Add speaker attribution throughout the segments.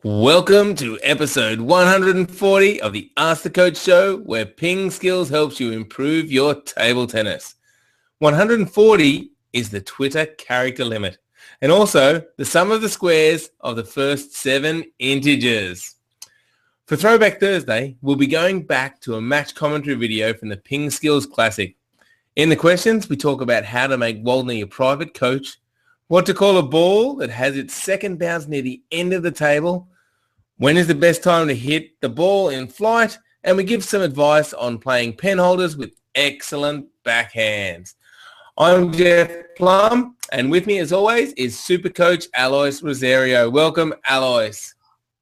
Speaker 1: Welcome to episode 140 of the Ask the Coach show, where PingSkills helps you improve your table tennis. 140 is the Twitter character limit, and also the sum of the squares of the first 7 integers. For Throwback Thursday, we'll be going back to a match commentary video from the PingSkills Classic. In the questions, we talk about how to make Waldner your private coach, what to call a ball that has its second bounce near the end of the table, when is the best time to hit the ball in flight, and we give some advice on playing pen holders with excellent backhands. I'm Jeff Plum, and with me as always is Super Coach Alois Rosario. Welcome, Alois.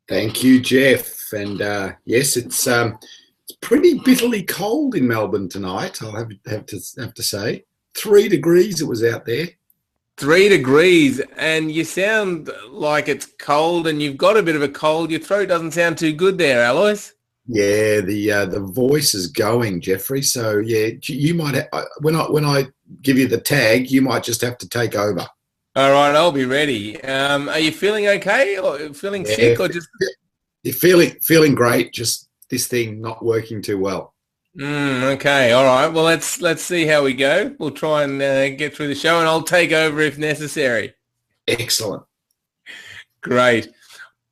Speaker 2: Thank you, Jeff. And yes, it's pretty bitterly cold in Melbourne tonight, I'll have to say. 3 degrees it was out there.
Speaker 1: 3 degrees, and you sound like it's cold and you've got a bit of a cold. Your throat doesn't sound too good there, Alois.
Speaker 2: Yeah, the voice is going, Jeffrey. So yeah, you might when I give you the tag, you might just have to take over.
Speaker 1: All right, I'll be ready. Are you feeling okay, or feeling sick, or just?
Speaker 2: You're feeling great. Just this thing not working too well.
Speaker 1: Okay, all right. Well, let's see how we go. We'll try and get through the show, and I'll take over if necessary.
Speaker 2: Excellent.
Speaker 1: Great.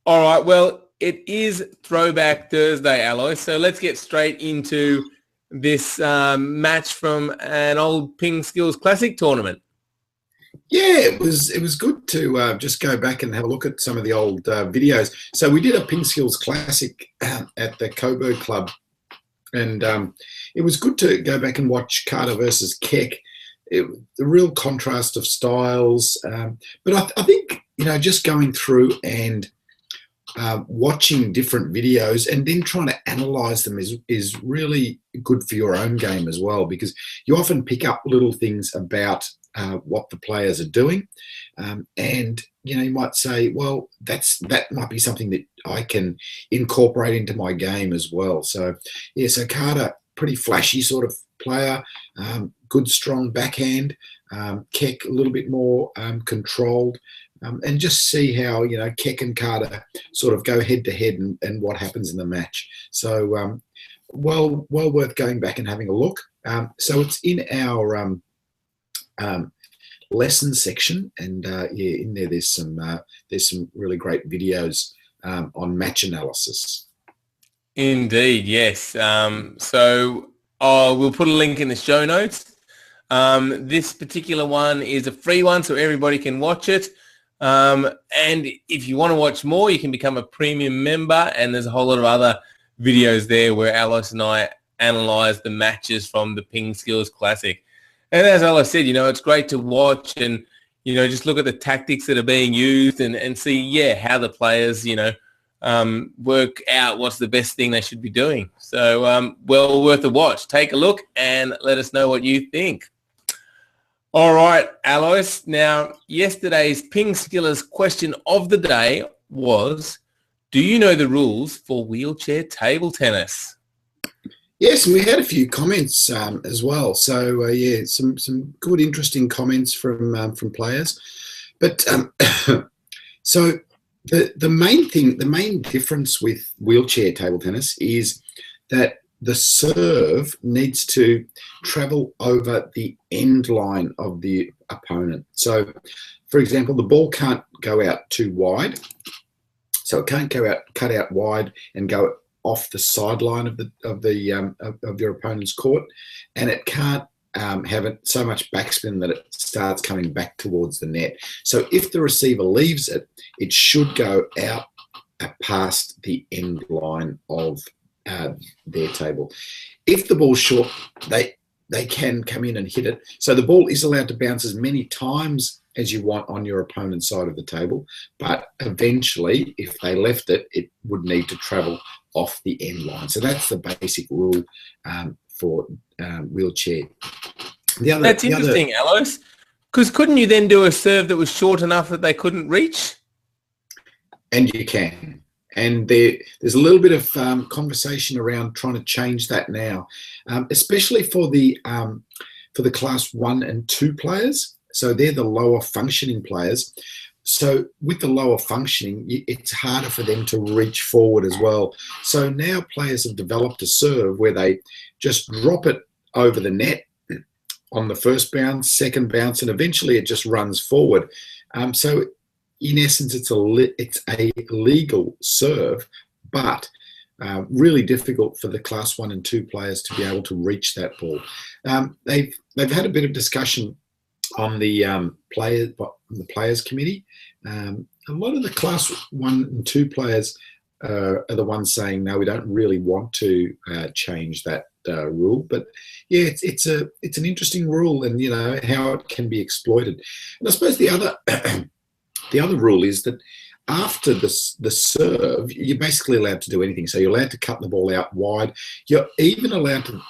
Speaker 1: All right. Well, it is Throwback Thursday, Alois. So let's get straight into this match from an old PingSkills Classic tournament.
Speaker 2: Yeah, it was good to just go back and have a look at some of the old videos. So we did a PingSkills Classic at the Coburg Club. And it was good to go back and watch Carter versus Keck. The real contrast of styles. But I think, just going through and watching different videos and then trying to analyze them is really good for your own game as well, because you often pick up little things about what the players are doing. And you might say, well, that might be something that I can incorporate into my game as well. So yeah, so Carter, pretty flashy sort of player, good strong backhand. Keck a little bit more controlled, and just see how Keck and Carter sort of go head to head and what happens in the match. So well worth going back and having a look. So it's in our lesson section, and in there there's some really great videos on match analysis.
Speaker 1: Indeed, yes. So we'll put a link in the show notes. This particular one is a free one, so everybody can watch it. And if you want to watch more, you can become a premium member, and there's a whole lot of other videos there where Alois and I analyze the matches from the PingSkills Classic. And as Alois said, it's great to watch and, just look at the tactics that are being used and see, how the players, work out what's the best thing they should be doing. So, well worth a watch. Take a look and let us know what you think. All right, Alois. Now, yesterday's PingSkillers question of the day was, do you know the rules for wheelchair table tennis?
Speaker 2: Yes, and we had a few comments as well. So yeah, some good, interesting comments from players. But so the main difference with wheelchair table tennis is that the serve needs to travel over the end line of the opponent. So, for example, the ball can't go out too wide, so it can't cut out wide and go off the sideline of your opponent's court, and it can't have it so much backspin that it starts coming back towards the net. So if the receiver leaves it, it should go out past the end line of their table. If the ball's short, they can come in and hit it. So the ball is allowed to bounce as many times as you want on your opponent's side of the table, but eventually, if they left it, it would need to travel off the end line. So that's the basic rule for wheelchair.
Speaker 1: That's interesting, Alois, because couldn't you then do a serve that was short enough that they couldn't reach?
Speaker 2: And you can. And there's a little bit of conversation around trying to change that now, especially for the class 1 and 2 players. So they're the lower functioning players. So with the lower functioning, it's harder for them to reach forward as well. So now players have developed a serve where they just drop it over the net on the first bounce, second bounce, and eventually it just runs forward. So in essence, it's a legal serve, but really difficult for the class 1 and 2 players to be able to reach that ball. They've had a bit of discussion on the players committee. A lot of the class 1 and 2 players are the ones saying, no, we don't really want to change that rule. But yeah, it's an interesting rule, and you know how it can be exploited. And I suppose the other the other rule is that after the serve, you're basically allowed to do anything. So you're allowed to cut the ball out wide. You're even allowed to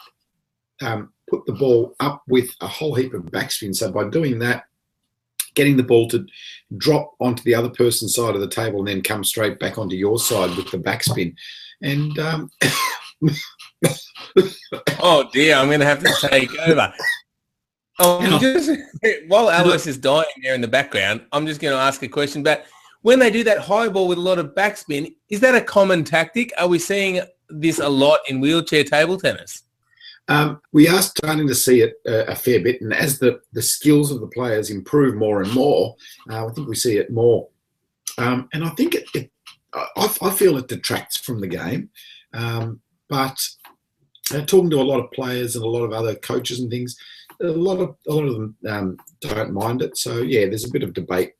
Speaker 2: put the ball up with a whole heap of backspin. So by doing that, getting the ball to drop onto the other person's side of the table and then come straight back onto your side with the backspin. And
Speaker 1: oh dear, I'm going to have to take over. While Alice is dying there in the background, I'm just going to ask a question. But when they do that high ball with a lot of backspin, is that a common tactic? Are we seeing this a lot in wheelchair table tennis?
Speaker 2: We are starting to see it a fair bit, and as the skills of the players improve more and more, I think we see it more. And I think I feel it detracts from the game. But talking to a lot of players and a lot of other coaches and things, a lot of them don't mind it. So yeah, there's a bit of debate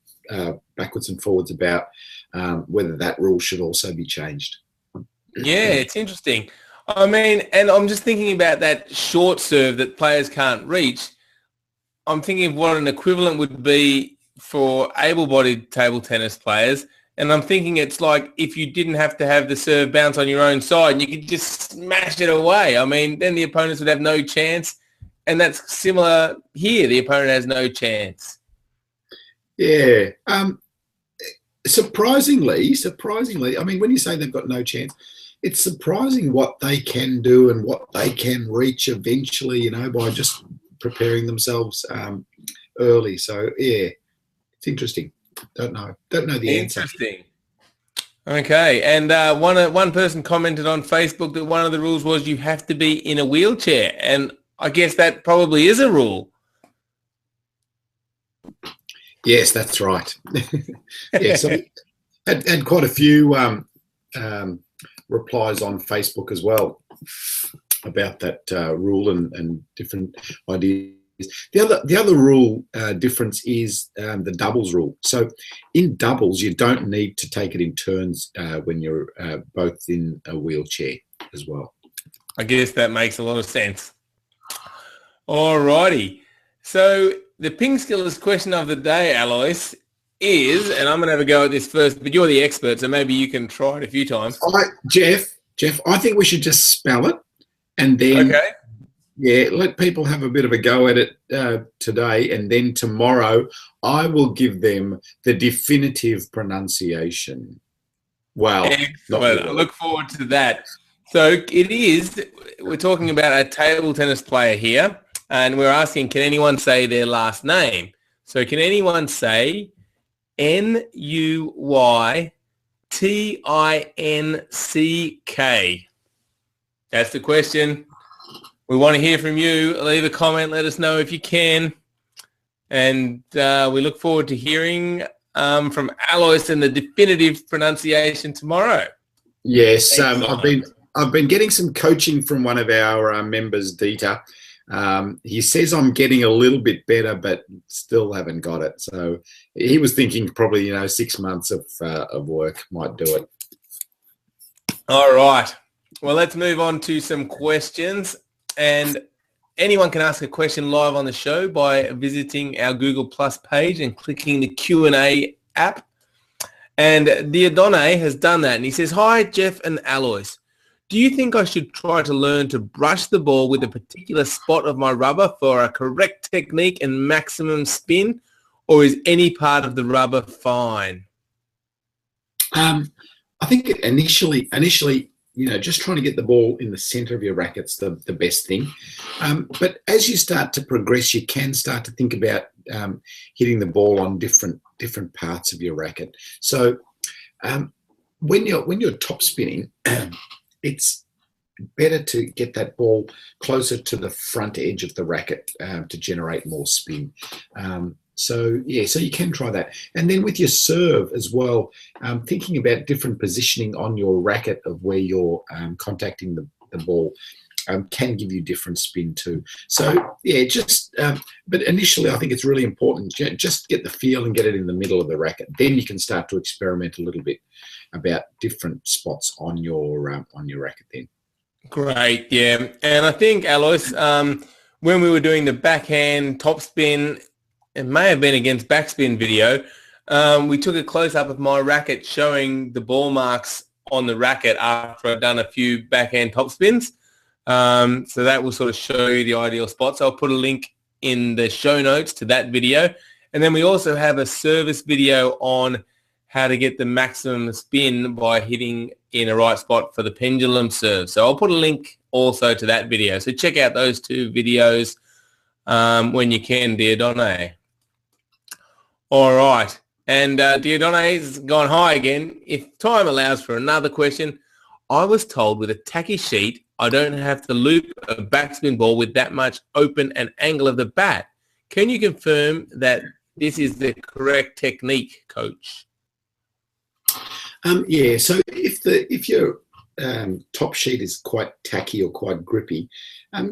Speaker 2: backwards and forwards about whether that rule should also be changed.
Speaker 1: Yeah, it's interesting. I mean, and I'm just thinking about that short serve that players can't reach. I'm thinking of what an equivalent would be for able-bodied table tennis players. And I'm thinking it's like if you didn't have to have the serve bounce on your own side and you could just smash it away. I mean, then the opponents would have no chance. And that's similar here. The opponent has no chance.
Speaker 2: Yeah. Surprisingly, I mean, when you say they've got no chance, it's surprising what they can do and what they can reach eventually, you know, by just preparing themselves early. So, yeah, it's interesting. Don't know the answer.
Speaker 1: Interesting. Okay, and one person commented on Facebook that one of the rules was you have to be in a wheelchair, and I guess that probably is a rule.
Speaker 2: Yes, that's right. Yeah, so had quite a few replies on Facebook as well about that rule and different ideas. The other rule difference is the doubles rule. So in doubles, you don't need to take it in turns when you're both in a wheelchair as well.
Speaker 1: I guess that makes a lot of sense. All righty. So the PingSkills question of the day, Alois, is, and I'm going to have a go at this first, but you're the expert, so maybe you can try it a few times.
Speaker 2: Jeff, I think we should just spell it and then,
Speaker 1: okay.
Speaker 2: Yeah, let people have a bit of a go at it today, and then tomorrow I will give them the definitive pronunciation. Wow.
Speaker 1: Excellent. I look forward to that. So we're talking about a table tennis player here, and we're asking, can anyone say their last name? So can anyone say N-U-Y-T-I-N-C-K? That's the question. We want to hear from you. Leave a comment. Let us know if you can. And we look forward to hearing from Alois and the definitive pronunciation tomorrow.
Speaker 2: Yes, I've been getting some coaching from one of our members, Dieter. He says I'm getting a little bit better, but still haven't got it. So he was thinking probably 6 months of work might do it.
Speaker 1: All right. Well, let's move on to some questions. And anyone can ask a question live on the show by visiting our Google Plus page and clicking the Q&A app. And Diodone has done that. And he says, hi, Jeff and Alois. Do you think I should try to learn to brush the ball with a particular spot of my rubber for a correct technique and maximum spin, or is any part of the rubber fine?
Speaker 2: I think initially, just trying to get the ball in the center of your racket's the best thing. But as you start to progress, you can start to think about hitting the ball on different different parts of your racket. So when you're top spinning, it's better to get that ball closer to the front edge of the racket to generate more spin. So you can try that. And then with your serve as well, thinking about different positioning on your racket of where you're contacting the ball can give you different spin too. So but initially I think it's really important just get the feel and get it in the middle of the racket. Then you can start to experiment a little bit about different spots on your racket then.
Speaker 1: Great, yeah. And I think, Alois, when we were doing the backhand topspin, it may have been against backspin video, we took a close-up of my racket showing the ball marks on the racket after I've done a few backhand topspins. So that will sort of show you the ideal spots. I'll put a link in the show notes to that video. And then we also have a service video on how to get the maximum spin by hitting in a right spot for the pendulum serve. So I'll put a link also to that video. So check out those two videos when you can, Diodone. All right. And Diodone's gone high again. If time allows for another question, I was told with a tacky sheet, I don't have to loop a backspin ball with that much open and angle of the bat. Can you confirm that this is the correct technique, Coach?
Speaker 2: So if your top sheet is quite tacky or quite grippy,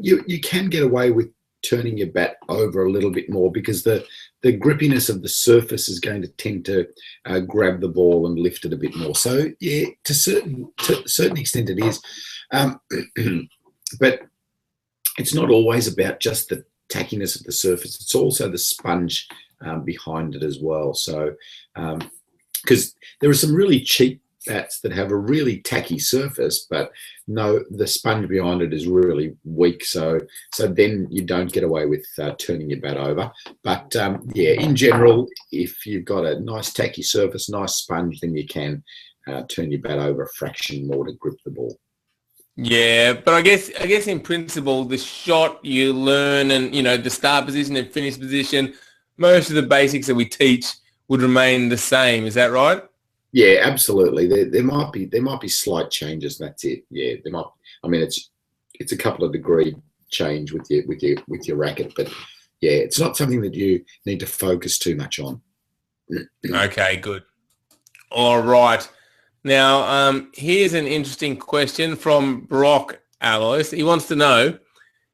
Speaker 2: you can get away with turning your bat over a little bit more because the grippiness of the surface is going to tend to grab the ball and lift it a bit more. So yeah, to a certain extent it is, but it's not always about just the tackiness of the surface. It's also the sponge behind it as well. So because there are some really cheap bats that have a really tacky surface, but no, the sponge behind it is really weak. So then you don't get away with turning your bat over. But in general, if you've got a nice tacky surface, nice sponge, then you can turn your bat over a fraction more to grip the ball.
Speaker 1: Yeah, but I guess in principle, the shot you learn and, the start position and finish position, most of the basics that we teach would remain the same. Is that right?
Speaker 2: Yeah, absolutely. There might be slight changes. That's it. Yeah, there might. I mean, it's a couple of degree change with your racket, but yeah, it's not something that you need to focus too much on.
Speaker 1: Okay, good. All right. Now, here's an interesting question from Brock Alois. He wants to know,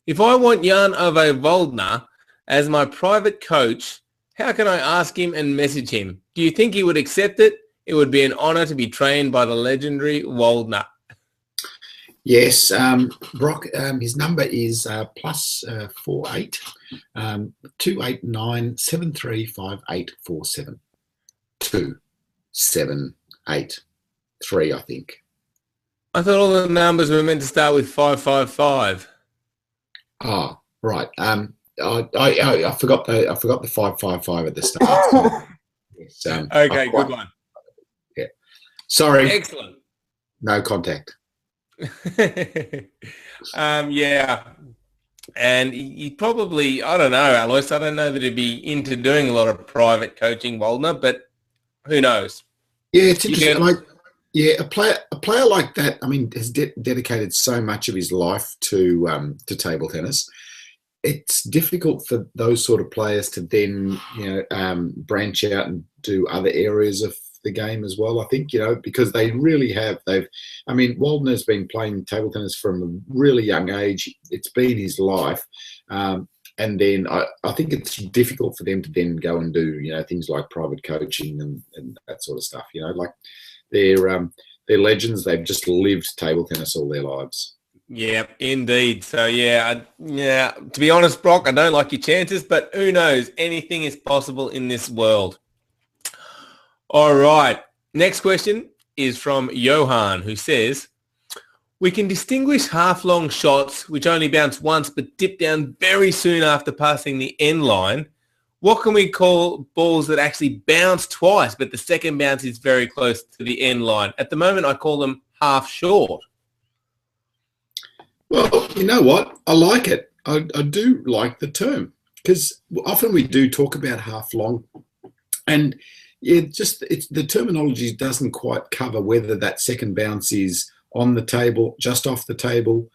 Speaker 1: if I want Jan Ove Waldner as my private coach, how can I ask him and message him? Do you think he would accept it? It would be an honour to be trained by the legendary Waldner.
Speaker 2: Yes, Brock, his number is +48 289 735847 2783, I think.
Speaker 1: I thought all the numbers were meant to start with 555.
Speaker 2: Oh, right. I forgot the 555 at the start. So yes,
Speaker 1: okay, good one.
Speaker 2: Yeah. Sorry.
Speaker 1: Excellent.
Speaker 2: No contact.
Speaker 1: Yeah. And he probably, I don't know, Alois, I don't know that he'd be into doing a lot of private coaching, Waldner, but who knows?
Speaker 2: Yeah, it's interesting. A player like that, I mean, has dedicated so much of his life to table tennis. It's difficult for those sort of players to then, branch out and do other areas of the game as well. I think, because they really have. Waldner's been playing table tennis from a really young age. It's been his life. And then I think it's difficult for them to then go and do, things like private coaching and that sort of stuff. Like they're legends. They've just lived table tennis all their lives.
Speaker 1: Yeah, indeed. So, to be honest, Brock, I don't like your chances, but who knows? Anything is possible in this world. All right. Next question is from Johan, who says, we can distinguish half-long shots which only bounce once but dip down very soon after passing the end line. What can we call balls that actually bounce twice, but the second bounce is very close to the end line? At the moment, I call them half short.
Speaker 2: Well, you know what? I like it. I do like the term because often we do talk about half long, and Yeah, just the terminology doesn't quite cover whether that second bounce is on the table, just off the table,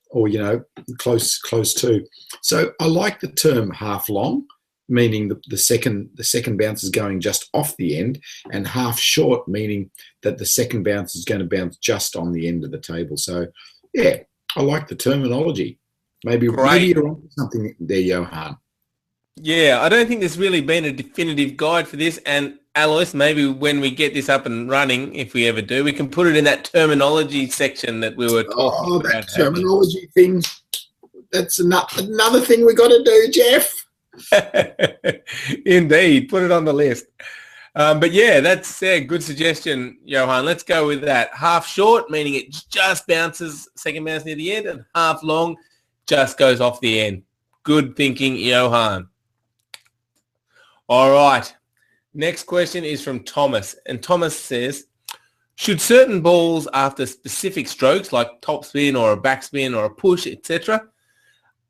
Speaker 2: or close to. So I like the term half long, meaning the second bounce is going just off the end, and half short, meaning that the second bounce is going to bounce just on the end of the table. So yeah, I like the terminology. Maybe
Speaker 1: Great.
Speaker 2: you're on something there, Johan.
Speaker 1: Yeah, I don't think there's really been a definitive guide for this. And Alois, maybe when we get this up and running, if we ever do, we can put it in that terminology section that we were talking
Speaker 2: Oh,
Speaker 1: about
Speaker 2: that
Speaker 1: having.
Speaker 2: terminology thing. That's another thing we got to do, Jeff.
Speaker 1: Indeed, put it on the list. But yeah, that's a good suggestion, Johan. Let's go with that. Half short, meaning it just bounces, second bounce near the end, and half long just goes off the end. Good thinking, Johan. All right. Next question is from Thomas. And Thomas says, should certain balls after specific strokes like topspin or a backspin or a push, etc.,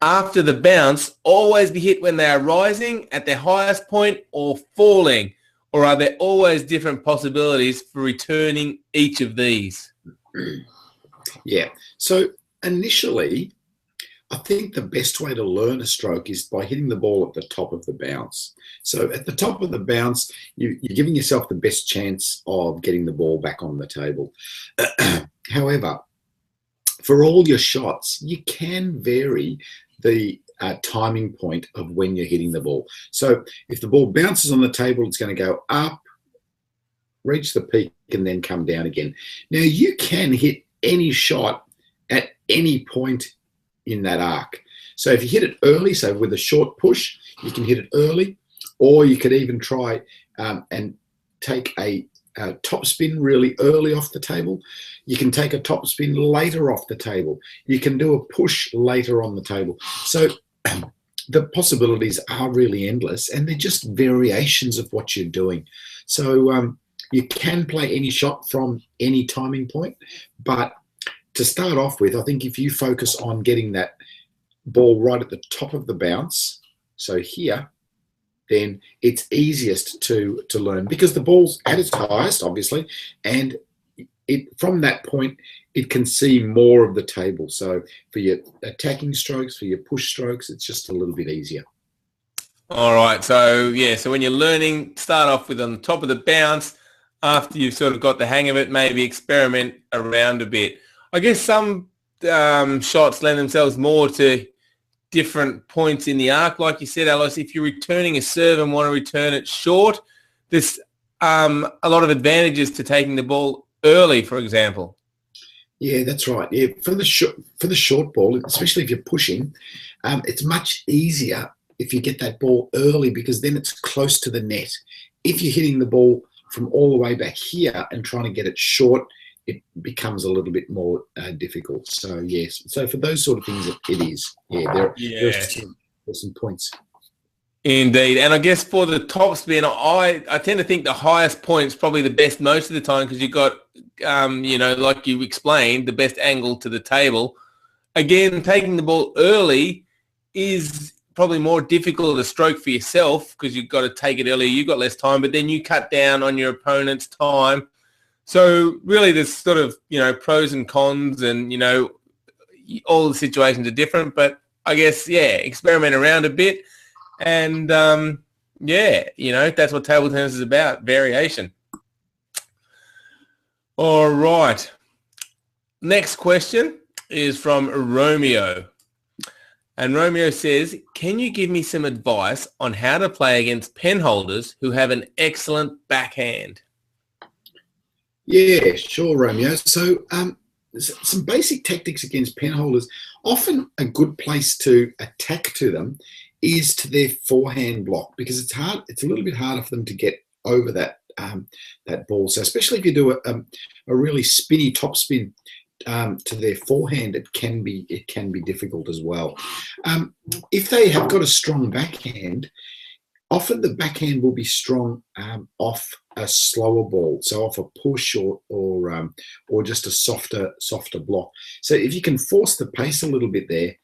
Speaker 1: after the bounce always be hit when they are rising at their highest point or falling? Or are there always different possibilities for returning each of these?
Speaker 2: Yeah. So initially, I think the best way to learn a stroke is by hitting the ball at the top of the bounce. So at the top of the bounce, you're giving yourself the best chance of getting the ball back on the table. However, for all your shots, you can vary the timing point of when you're hitting the ball. So if the ball bounces on the table, it's going to go up, reach the peak, and then come down again. Now, you can hit any shot at any point in that arc. So if you hit it early, so with a short push, you can hit it early, or you could even try and take a top spin really early off the table. You can take a top spin later off the table. You can do a push later on the table. So the possibilities are really endless, and they're just variations of what you're doing. So you can play any shot from any timing point, but to start off with, I think if you focus on getting that ball right at the top of the bounce, so here, then it's easiest to learn, because the ball's at its highest, obviously, and from that point, it can see more of the table. So for your attacking strokes, for your push strokes, it's just a little bit easier.
Speaker 1: All right. So, yeah, so when you're learning, start off with on the top of the bounce. After you've sort of got the hang of it, maybe experiment around a bit. I guess some shots lend themselves more to different points in the arc. Like you said, Alice, if you're returning a serve and want to return it short, there's a lot of advantages to taking the ball early, for example.
Speaker 2: Yeah, that's right. Yeah, for the short ball, especially if you're pushing, it's much easier if you get that ball early, because then it's close to the net. If you're hitting the ball from all the way back here and trying to get it short, it becomes a little bit more difficult. So yes, so for those sort of things, it is. Yeah, there's some points.
Speaker 1: Indeed. And I guess for the top spin, I tend to think the highest point is probably the best most of the time, because you've got, like you explained, the best angle to the table. Again, taking the ball early is probably more difficult to stroke for yourself, because you've got to take it earlier. You've got less time, but then you cut down on your opponent's time. So really there's sort of, pros and cons, and, all the situations are different. But I guess, experiment around a bit. And, that's what table tennis is about, variation. All right. Next question is from Romeo. And Romeo says, can you give me some advice on how to play against pen holders who have an excellent backhand?
Speaker 2: Yeah, sure, Romeo. So some basic tactics against pen holders. Often a good place to attack to them is to their forehand block, because it's hard. It's a little bit harder for them to get over that ball. So especially if you do a really spinny top spin to their forehand, it can be difficult as well. If they have got a strong backhand, often the backhand will be strong off a slower ball, so off a push or just a softer block. So if you can force the pace a little bit there,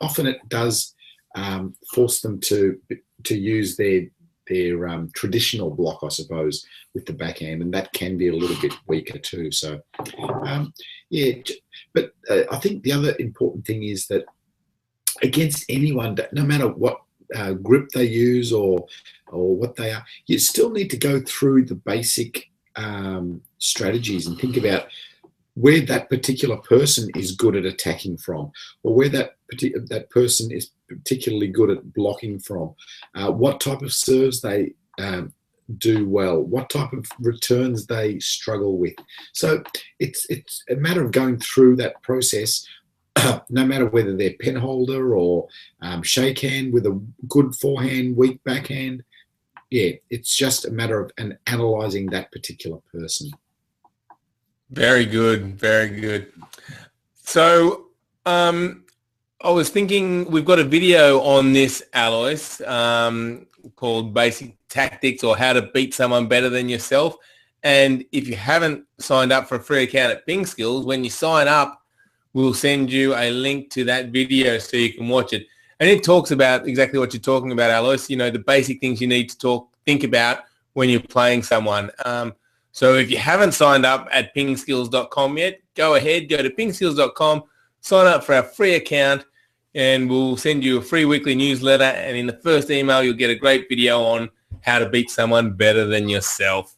Speaker 2: often it does force them to use their traditional block, I suppose, with the backhand, and that can be a little bit weaker too. So, yeah, but I think the other important thing is that against anyone, no matter what grip they use or what they are, you still need to go through the basic strategies and think about where that particular person is good at attacking from, or where that person is particularly good at blocking from, what type of serves they do well, what type of returns they struggle with. So it's a matter of going through that process, no matter whether they're pen holder or shake hand with a good forehand, weak backhand. Yeah, it's just a matter of analysing that particular person.
Speaker 1: Very good, very good. So I was thinking we've got a video on this, Alois, called Basic Tactics or How to Beat Someone Better Than Yourself. And if you haven't signed up for a free account at PingSkills, when you sign up, we'll send you a link to that video so you can watch it. And it talks about exactly what you're talking about, Alois, you know, the basic things you need to think about when you're playing someone. So if you haven't signed up at pingskills.com yet, go ahead, go to pingskills.com, sign up for our free account, and we'll send you a free weekly newsletter. And in the first email, you'll get a great video on how to beat someone better than yourself.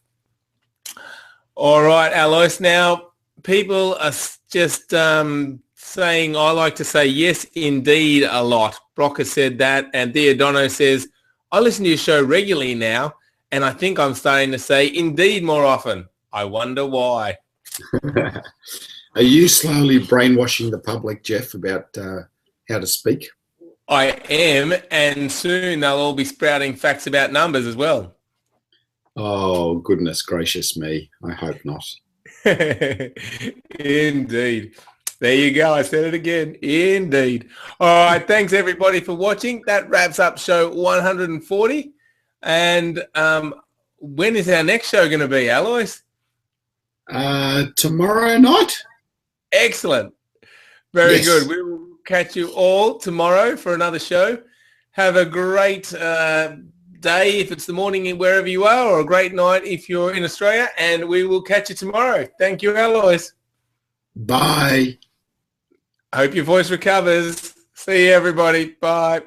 Speaker 1: All right, Alois. Now, people are just saying, I like to say yes, indeed, a lot. Brock has said that. And Theodono says, I listen to your show regularly now, and I think I'm starting to say indeed more often. I wonder why.
Speaker 2: Are you slowly brainwashing the public, Jeff, about how to speak?
Speaker 1: I am, and soon they'll all be sprouting facts about numbers as well.
Speaker 2: Oh, goodness gracious me. I hope not.
Speaker 1: Indeed. There you go. I said it again. Indeed. All right. Thanks, everybody, for watching. That wraps up show 140. And when is our next show going to be, Alois?
Speaker 2: Tomorrow night.
Speaker 1: Excellent. Very
Speaker 2: Yes.
Speaker 1: good. We will catch you all tomorrow for another show. Have a great day if it's the morning wherever you are, or a great night if you're in Australia. And we will catch you tomorrow. Thank you, Alois.
Speaker 2: Bye.
Speaker 1: Hope your voice recovers. See you, everybody. Bye.